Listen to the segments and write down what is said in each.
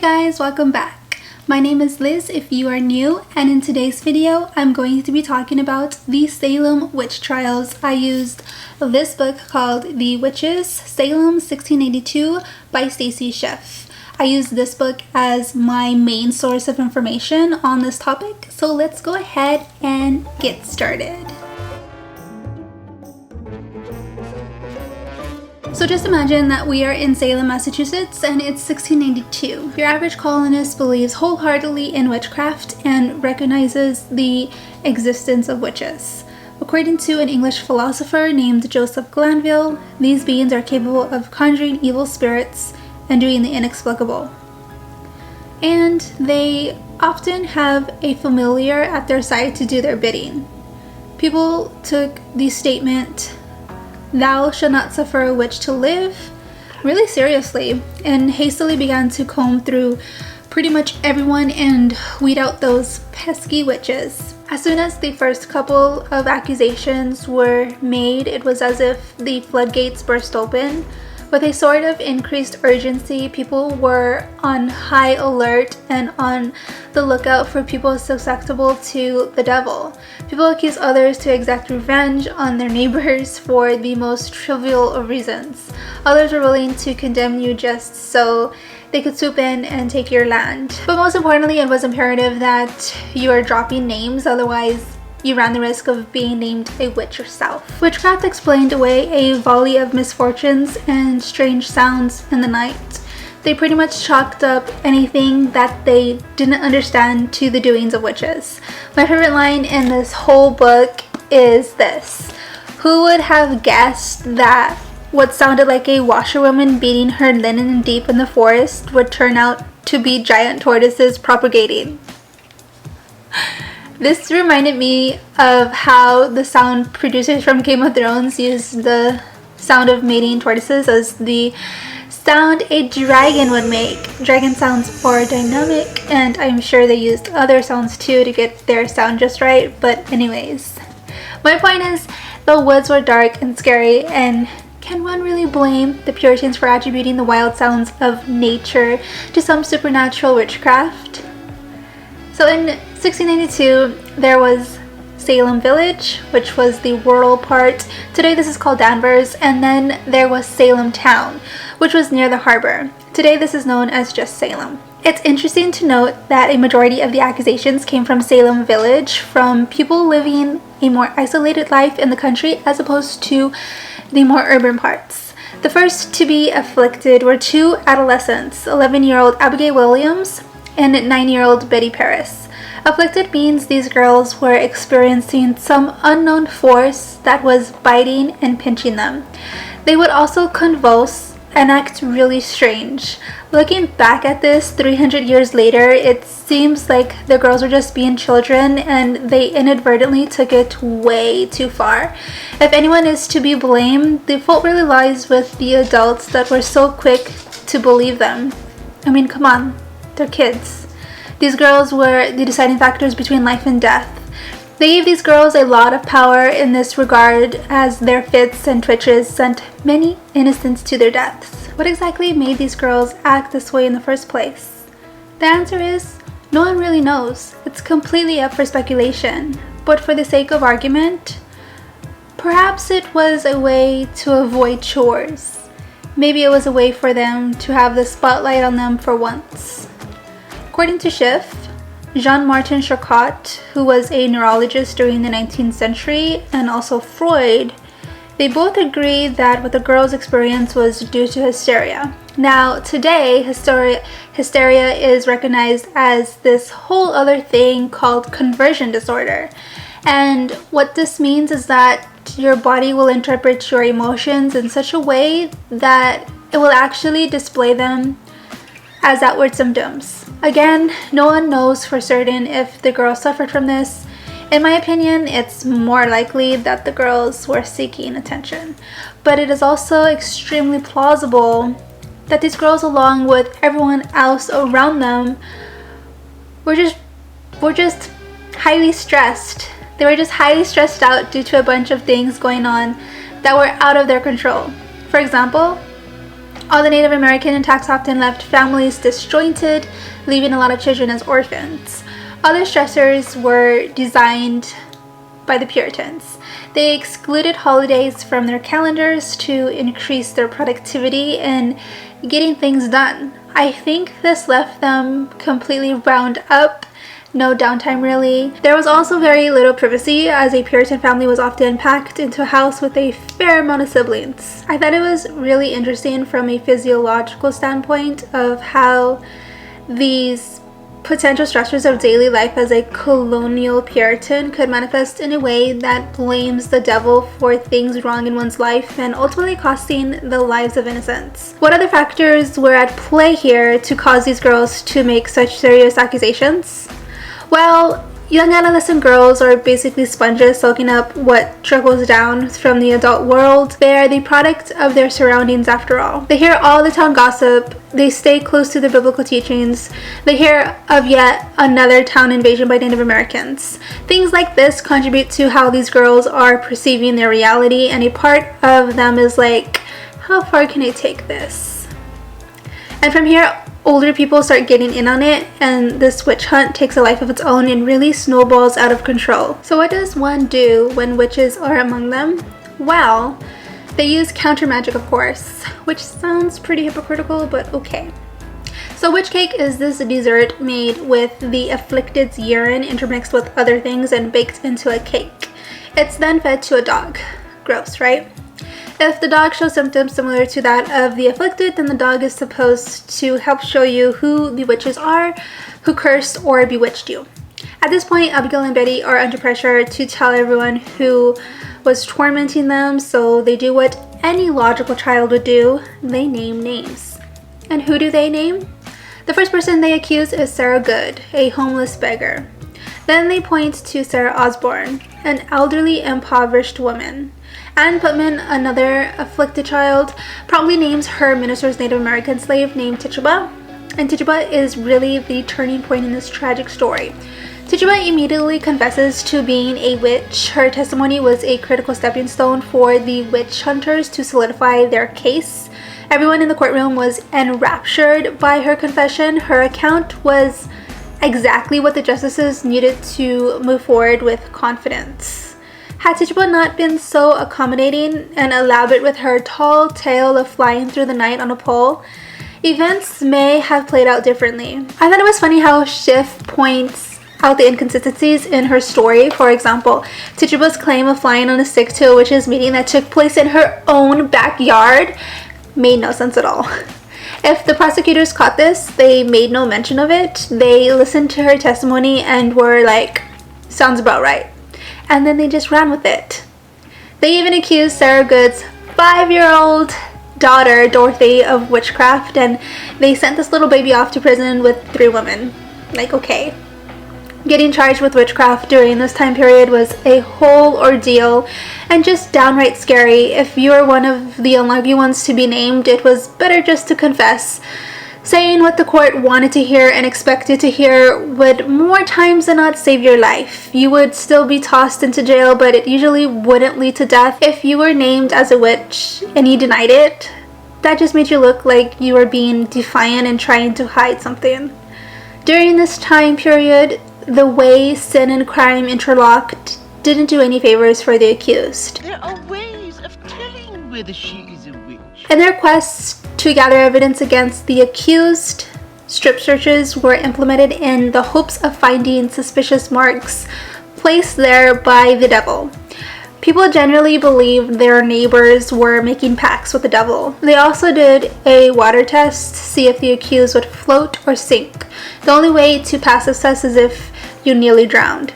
Hey guys, welcome back. My name is Liz if you are new, and in today's video I'm going to be talking about the Salem witch trials. I used this book called The Witches, Salem 1682 by Stacy Schiff. I used this book as my main source of information on this topic, so let's go ahead and get started. So just imagine that we are in Salem, Massachusetts, and it's 1682. Your average colonist believes wholeheartedly in witchcraft and recognizes the existence of witches. According to an English philosopher named Joseph Glanville, these beings are capable of conjuring evil spirits and doing the inexplicable. And they often have a familiar at their side to do their bidding. People took the statement, "Thou shalt not suffer a witch to live," really seriously, and hastily began to comb through pretty much everyone and weed out those pesky witches. As soon as the first couple of accusations were made, it was as if the floodgates burst open. With a sort of increased urgency, people were on high alert and on the lookout for people susceptible to the devil. People accused others to exact revenge on their neighbors for the most trivial of reasons. Others were willing to condemn you just so they could swoop in and take your land. But most importantly, it was imperative that you are dropping names, otherwise you ran the risk of being named a witch yourself. Witchcraft explained away a volley of misfortunes and strange sounds in the night. They pretty much chalked up anything that they didn't understand to the doings of witches. My favorite line in this whole book is this: "Who would have guessed that what sounded like a washerwoman beating her linen deep in the forest would turn out to be giant tortoises propagating?" This reminded me of how the sound producers from Game of Thrones used the sound of mating tortoises as the sound a dragon would make. Dragon sounds are dynamic, and I'm sure they used other sounds too to get their sound just right, but anyways. My point is, the woods were dark and scary, and can one really blame the Puritans for attributing the wild sounds of nature to some supernatural witchcraft? So in 1692, there was Salem Village, which was the rural part. Today this is called Danvers. And then there was Salem Town, which was near the harbor. Today this is known as just Salem. It's interesting to note that a majority of the accusations came from Salem Village, from people living a more isolated life in the country as opposed to the more urban parts. The first to be afflicted were two adolescents, 11-year-old Abigail Williams and 9-year-old Betty Paris. Afflicted means these girls were experiencing some unknown force that was biting and pinching them. They would also convulse and act really strange. Looking back at this 300 years later, it seems like the girls were just being children and they inadvertently took it way too far. If anyone is to be blamed, the fault really lies with the adults that were so quick to believe them. I mean, come on, they're kids. These girls were the deciding factors between life and death. They gave these girls a lot of power in this regard, as their fits and twitches sent many innocents to their deaths. What exactly made these girls act this way in the first place? The answer is, no one really knows. It's completely up for speculation. But for the sake of argument, perhaps it was a way to avoid chores. Maybe it was a way for them to have the spotlight on them for once. According to Schiff, Jean-Martin Charcot, who was a neurologist during the 19th century, and also Freud, they both agreed that what the girls' experience was due to hysteria. Now, today, hysteria is recognized as this whole other thing called conversion disorder. And what this means is that your body will interpret your emotions in such a way that it will actually display them as outward symptoms. Again, no one knows for certain if the girls suffered from this. In my opinion, it's more likely that the girls were seeking attention. But it is also extremely plausible that these girls, along with everyone else around them, were just highly stressed. They were just highly stressed out due to a bunch of things going on that were out of their control. For example, All the Native American attacks often left families disjointed, leaving a lot of children as orphans. Other stressors were designed by the Puritans. They excluded holidays from their calendars to increase their productivity in getting things done. I think this left them completely wound up, no downtime really. There was also very little privacy, as a Puritan family was often packed into a house with a fair amount of siblings. I thought it was really interesting from a physiological standpoint of how these potential stressors of daily life as a colonial Puritan could manifest in a way that blames the devil for things wrong in one's life and ultimately costing the lives of innocents. What other factors were at play here to cause these girls to make such serious accusations? Well, young adolescent girls are basically sponges soaking up what trickles down from the adult world. They are the product of their surroundings after all. They hear all the town gossip, they stay close to the biblical teachings, they hear of yet another town invasion by Native Americans. Things like this contribute to how these girls are perceiving their reality, and a part of them is like, how far can I take this? And from here, older people start getting in on it, and this witch hunt takes a life of its own and really snowballs out of control. So what does one do when witches are among them? Well, they use counter magic, of course, which sounds pretty hypocritical, but okay. So witch cake is this dessert made with the afflicted's urine intermixed with other things and baked into a cake. It's then fed to a dog. Gross, right? If the dog shows symptoms similar to that of the afflicted, then the dog is supposed to help show you who the witches are, who cursed or bewitched you. At this point, Abigail and Betty are under pressure to tell everyone who was tormenting them, so they do what any logical child would do. They name names. And who do they name? The first person they accuse is Sarah Good, a homeless beggar. Then they point to Sarah Osborne, an elderly, impoverished woman. Anne Putman, another afflicted child, probably names her minister's Native American slave named Tituba. And Tituba is really the turning point in this tragic story. Tituba immediately confesses to being a witch. Her testimony was a critical stepping stone for the witch hunters to solidify their case. Everyone in the courtroom was enraptured by her confession. Her account was exactly what the justices needed to move forward with confidence. Had Tituba not been so accommodating and elaborate with her tall tale of flying through the night on a pole, events may have played out differently. I thought it was funny how Schiff points out the inconsistencies in her story. For example, Tituba's claim of flying on a stick to a witch's meeting that took place in her own backyard made no sense at all. If the prosecutors caught this, they made no mention of it. They listened to her testimony and were like, sounds about right. And then they just ran with it. They even accused Sarah Good's 5-year-old daughter, Dorothy, of witchcraft, and they sent this little baby off to prison with 3 women. Like, okay. Getting charged with witchcraft during this time period was a whole ordeal and just downright scary. If you were one of the unlucky ones to be named, it was better just to confess. Saying what the court wanted to hear and expected to hear would more times than not save your life. You would still be tossed into jail, but it usually wouldn't lead to death. If you were named as a witch and you denied it, that just made you look like you were being defiant and trying to hide something. During this time period, the way sin and crime interlocked didn't do any favors for the accused. There are ways of telling whether she is a witch. In their quest to gather evidence against the accused, strip searches were implemented in the hopes of finding suspicious marks placed there by the devil. People generally believed their neighbors were making pacts with the devil. They also did a water test to see if the accused would float or sink. The only way to pass this test is if you nearly drowned.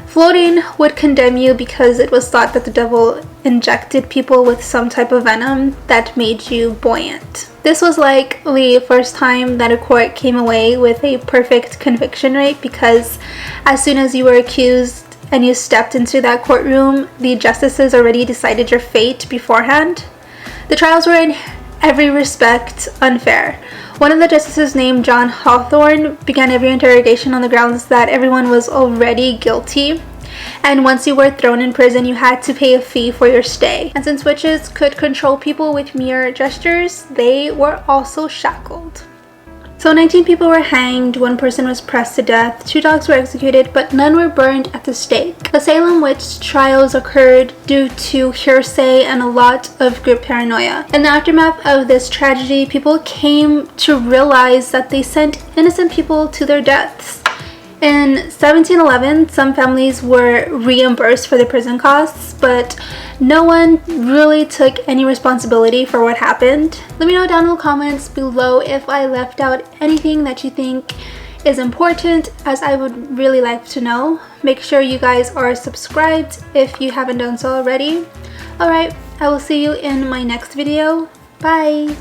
Floating would condemn you because it was thought that the devil injected people with some type of venom that made you buoyant. This was like the first time that a court came away with a perfect conviction rate, because as soon as you were accused and you stepped into that courtroom, the justices already decided your fate beforehand. The trials were in every respect unfair. One of the justices, named John Hawthorne, began every interrogation on the grounds that everyone was already guilty. and once you were thrown in prison, you had to pay a fee for your stay. And since witches could control people with mere gestures, they were also shackled. So 19 people were hanged, 1 person was pressed to death, 2 dogs were executed, but none were burned at the stake. The Salem witch trials occurred due to hearsay and a lot of group paranoia. In the aftermath of this tragedy, people came to realize that they sent innocent people to their deaths. In 1711, some families were reimbursed for the prison costs, but no one really took any responsibility for what happened. Let me know down in the comments below if I left out anything that you think is important, as I would really like to know. Make sure you guys are subscribed if you haven't done so already. Alright, I will see you in my next video. Bye!